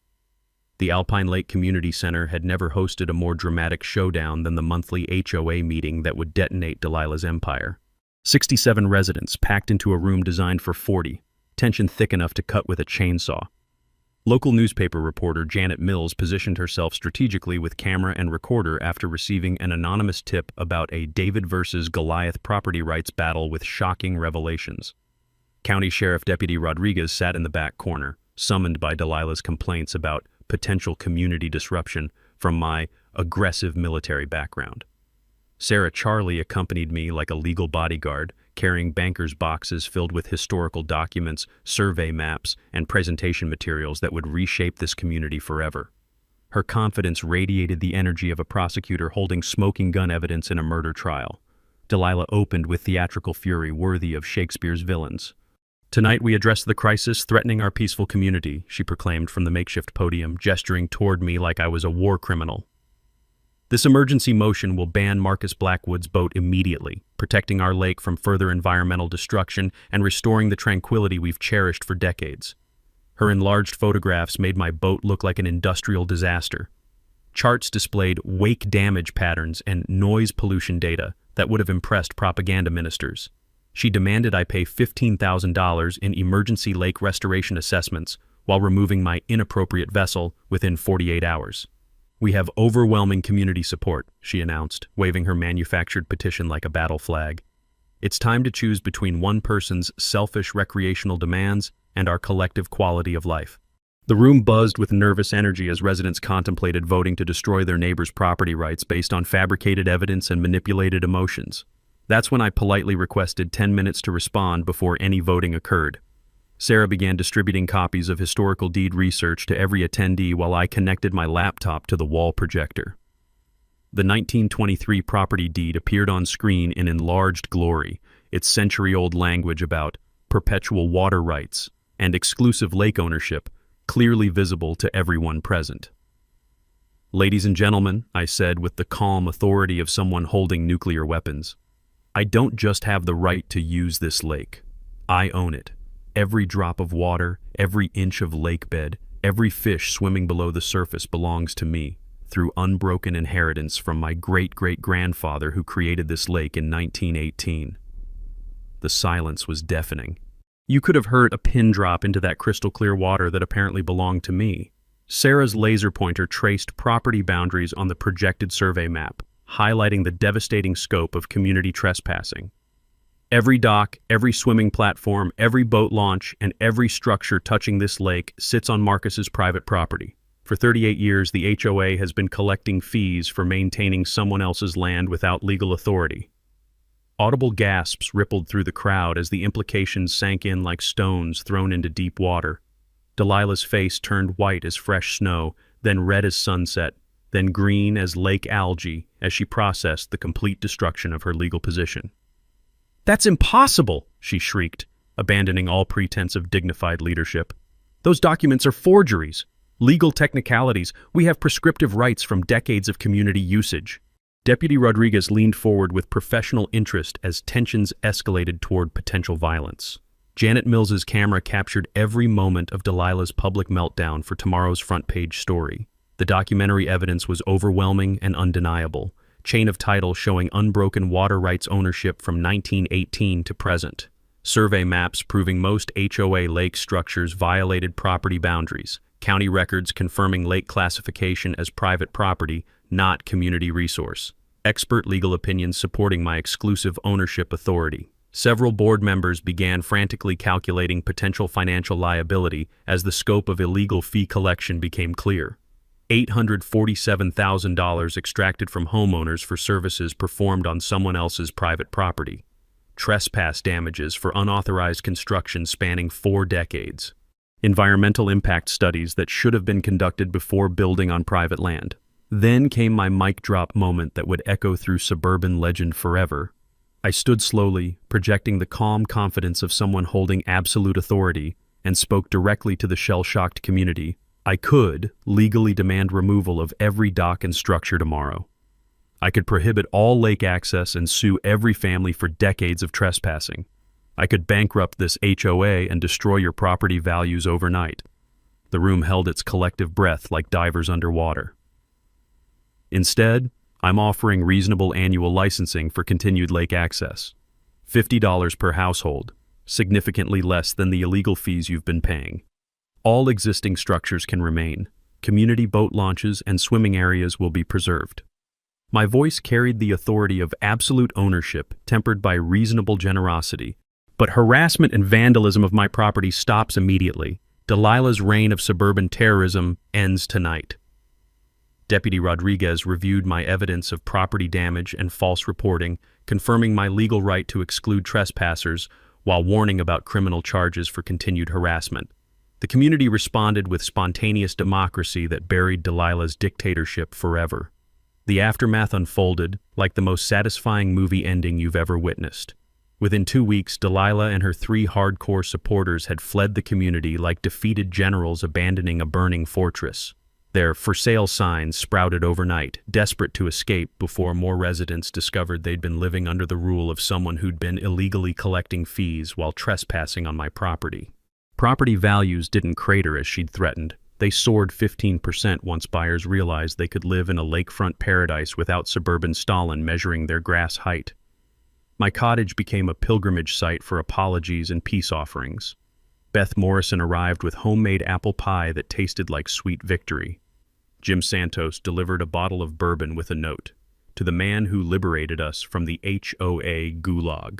The Alpine Lake Community Center had never hosted a more dramatic showdown than the monthly HOA meeting that would detonate Delilah's empire. 67 residents packed into a room designed for 40, tension thick enough to cut with a chainsaw. Local newspaper reporter Janet Mills positioned herself strategically with camera and recorder after receiving an anonymous tip about a David versus Goliath property rights battle with shocking revelations. County Sheriff Deputy Rodriguez sat in the back corner, summoned by Delilah's complaints about potential community disruption from my aggressive military background. Sarah Charlie accompanied me like a legal bodyguard, carrying bankers' boxes filled with historical documents, survey maps, and presentation materials that would reshape this community forever. Her confidence radiated the energy of a prosecutor holding smoking gun evidence in a murder trial. Delilah opened with theatrical fury worthy of Shakespeare's villains. "Tonight we address the crisis threatening our peaceful community," she proclaimed from the makeshift podium, gesturing toward me like I was a war criminal. "This emergency motion will ban Marcus Blackwood's boat immediately, protecting our lake from further environmental destruction and restoring the tranquility we've cherished for decades." Her enlarged photographs made my boat look like an industrial disaster. Charts displayed wake damage patterns and noise pollution data that would have impressed propaganda ministers. She demanded I pay $15,000 in emergency lake restoration assessments while removing my inappropriate vessel within 48 hours. "We have overwhelming community support," she announced, waving her manufactured petition like a battle flag. "It's time to choose between one person's selfish recreational demands and our collective quality of life." The room buzzed with nervous energy as residents contemplated voting to destroy their neighbors' property rights based on fabricated evidence and manipulated emotions. That's when I politely requested 10 minutes to respond before any voting occurred. Sarah began distributing copies of historical deed research to every attendee while I connected my laptop to the wall projector. The 1923 property deed appeared on screen in enlarged glory, its century-old language about perpetual water rights and exclusive lake ownership clearly visible to everyone present. "Ladies and gentlemen," I said with the calm authority of someone holding nuclear weapons, "I don't just have the right to use this lake. I own it. Every drop of water, every inch of lake bed, every fish swimming below the surface belongs to me, through unbroken inheritance from my great-great-grandfather who created this lake in 1918. The silence was deafening. You could have heard a pin drop into that crystal-clear water that apparently belonged to me. Sarah's laser pointer traced property boundaries on the projected survey map, highlighting the devastating scope of community trespassing. Every dock, every swimming platform, every boat launch, and every structure touching this lake sits on Marcus's private property. For 38 years, the HOA has been collecting fees for maintaining someone else's land without legal authority. Audible gasps rippled through the crowd as the implications sank in like stones thrown into deep water. Delilah's face turned white as fresh snow, then red as sunset, then green as lake algae as she processed the complete destruction of her legal position. "That's impossible!" she shrieked, abandoning all pretense of dignified leadership. "Those documents are forgeries. Legal technicalities. We have prescriptive rights from decades of community usage." Deputy Rodriguez leaned forward with professional interest as tensions escalated toward potential violence. Janet Mills's camera captured every moment of Delilah's public meltdown for tomorrow's front-page story. The documentary evidence was overwhelming and undeniable. Chain of title showing unbroken water rights ownership from 1918 to present. Survey maps proving most HOA lake structures violated property boundaries. County records confirming lake classification as private property, not community resource. Expert legal opinions supporting my exclusive ownership authority. Several board members began frantically calculating potential financial liability as the scope of illegal fee collection became clear. $847,000 extracted from homeowners for services performed on someone else's private property. Trespass damages for unauthorized construction spanning 4 decades. Environmental impact studies that should have been conducted before building on private land. Then came my mic drop moment that would echo through suburban legend forever. I stood slowly, projecting the calm confidence of someone holding absolute authority, and spoke directly to the shell-shocked community. I could legally demand removal of every dock and structure tomorrow. I could prohibit all lake access and sue every family for decades of trespassing. I could bankrupt this HOA and destroy your property values overnight. The room held its collective breath like divers underwater. Instead, I'm offering reasonable annual licensing for continued lake access. $50 per household, significantly less than the illegal fees you've been paying. All existing structures can remain. Community boat launches and swimming areas will be preserved. My voice carried the authority of absolute ownership, tempered by reasonable generosity. But harassment and vandalism of my property stops immediately. Delilah's reign of suburban terrorism ends tonight. Deputy Rodriguez reviewed my evidence of property damage and false reporting, confirming my legal right to exclude trespassers while warning about criminal charges for continued harassment. The community responded with spontaneous democracy that buried Delilah's dictatorship forever. The aftermath unfolded like the most satisfying movie ending you've ever witnessed. Within 2 weeks, Delilah and her 3 hardcore supporters had fled the community like defeated generals abandoning a burning fortress. Their for sale signs sprouted overnight, desperate to escape before more residents discovered they'd been living under the rule of someone who'd been illegally collecting fees while trespassing on my property. Property values didn't crater as she'd threatened. They soared 15% once buyers realized they could live in a lakefront paradise without suburban Stalin measuring their grass height. My cottage became a pilgrimage site for apologies and peace offerings. Beth Morrison arrived with homemade apple pie that tasted like sweet victory. Jim Santos delivered a bottle of bourbon with a note, "To the man who liberated us from the HOA gulag."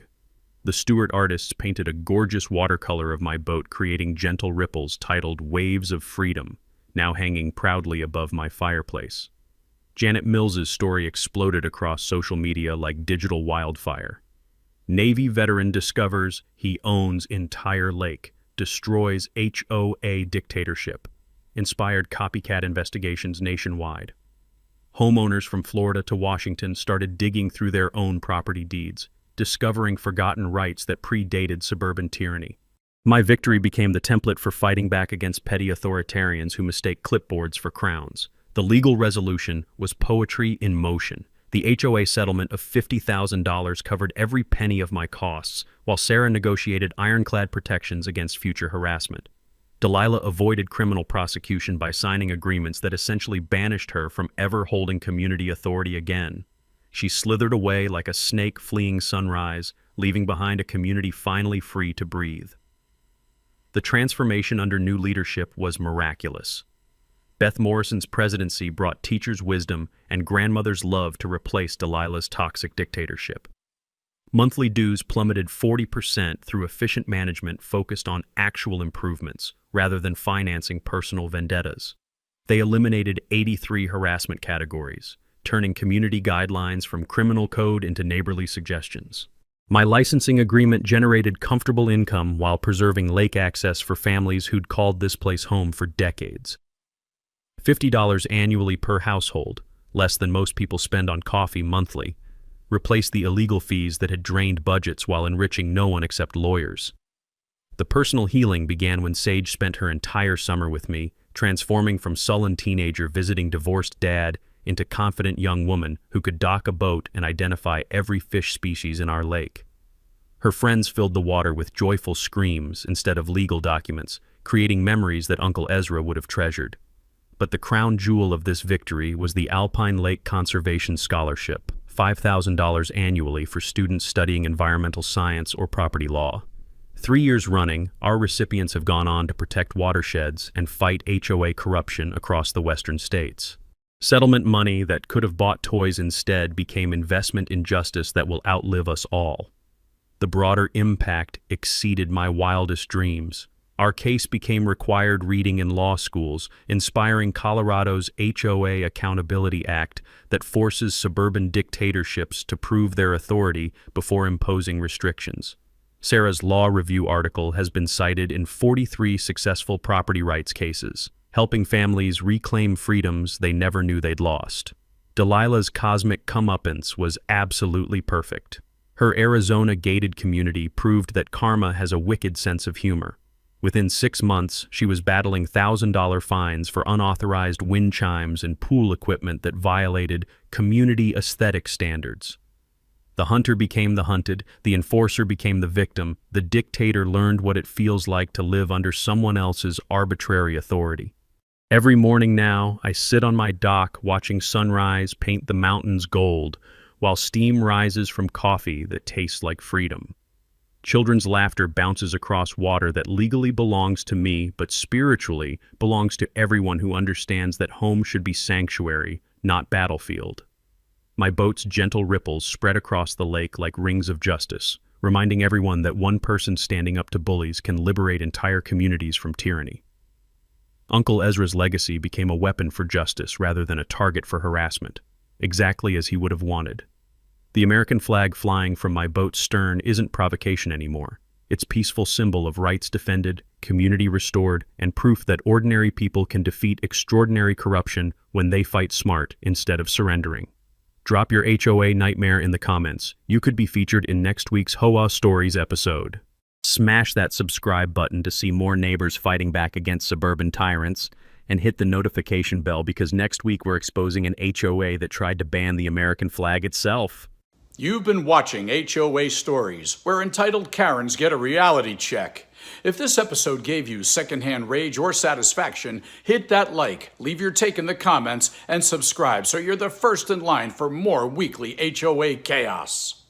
The Stewart artists painted a gorgeous watercolor of my boat, creating gentle ripples titled "Waves of Freedom," now hanging proudly above my fireplace. Janet Mills's story exploded across social media like digital wildfire. Navy veteran discovers he owns entire lake, destroys HOA dictatorship. Inspired copycat investigations nationwide. Homeowners from Florida to Washington started digging through their own property deeds, discovering forgotten rights that predated suburban tyranny. My victory became the template for fighting back against petty authoritarians who mistake clipboards for crowns. The legal resolution was poetry in motion. The HOA settlement of $50,000 covered every penny of my costs, while Sarah negotiated ironclad protections against future harassment. Delilah avoided criminal prosecution by signing agreements that essentially banished her from ever holding community authority again. She slithered away like a snake fleeing sunrise, leaving behind a community finally free to breathe. The transformation under new leadership was miraculous. Beth Morrison's presidency brought teachers' wisdom and grandmothers' love to replace Delilah's toxic dictatorship. Monthly dues plummeted 40% through efficient management focused on actual improvements, rather than financing personal vendettas. They eliminated 83 harassment categories, turning community guidelines from criminal code into neighborly suggestions. My licensing agreement generated comfortable income while preserving lake access for families who'd called this place home for decades. $50 annually per household, less than most people spend on coffee monthly, replaced the illegal fees that had drained budgets while enriching no one except lawyers. The personal healing began when Sage spent her entire summer with me, transforming from sullen teenager visiting divorced dad into confident young woman who could dock a boat and identify every fish species in our lake. Her friends filled the water with joyful screams instead of legal documents, creating memories that Uncle Ezra would have treasured. But the crown jewel of this victory was the Alpine Lake Conservation Scholarship, $5,000 annually for students studying environmental science or property law. 3 years running, our recipients have gone on to protect watersheds and fight HOA corruption across the western states. Settlement money that could have bought toys instead became investment in justice that will outlive us all. The broader impact exceeded my wildest dreams. Our case became required reading in law schools, inspiring Colorado's HOA Accountability Act that forces suburban dictatorships to prove their authority before imposing restrictions. Sarah's law review article has been cited in 43 successful property rights cases. helping families reclaim freedoms they never knew they'd lost. Delilah's cosmic comeuppance was absolutely perfect. Her Arizona gated community proved that karma has a wicked sense of humor. Within 6 months, she was battling $1,000 fines for unauthorized wind chimes and pool equipment that violated community aesthetic standards. The hunter became the hunted, the enforcer became the victim, the dictator learned what it feels like to live under someone else's arbitrary authority. Every morning now, I sit on my dock watching sunrise paint the mountains gold, while steam rises from coffee that tastes like freedom. Children's laughter bounces across water that legally belongs to me, but spiritually belongs to everyone who understands that home should be sanctuary, not battlefield. My boat's gentle ripples spread across the lake like rings of justice, reminding everyone that one person standing up to bullies can liberate entire communities from tyranny. Uncle Ezra's legacy became a weapon for justice rather than a target for harassment, exactly as he would have wanted. The American flag flying from my boat's stern isn't provocation anymore. It's peaceful symbol of rights defended, community restored, and proof that ordinary people can defeat extraordinary corruption when they fight smart instead of surrendering. Drop your HOA nightmare in the comments. You could be featured in next week's HOA Stories episode. Smash that subscribe button to see more neighbors fighting back against suburban tyrants, and hit the notification bell because next week we're exposing an HOA that tried to ban the American flag itself. You've been watching HOA Stories, where entitled Karens get a reality check. If this episode gave you secondhand rage or satisfaction, hit that like, leave your take in the comments, and subscribe so you're the first in line for more weekly HOA chaos.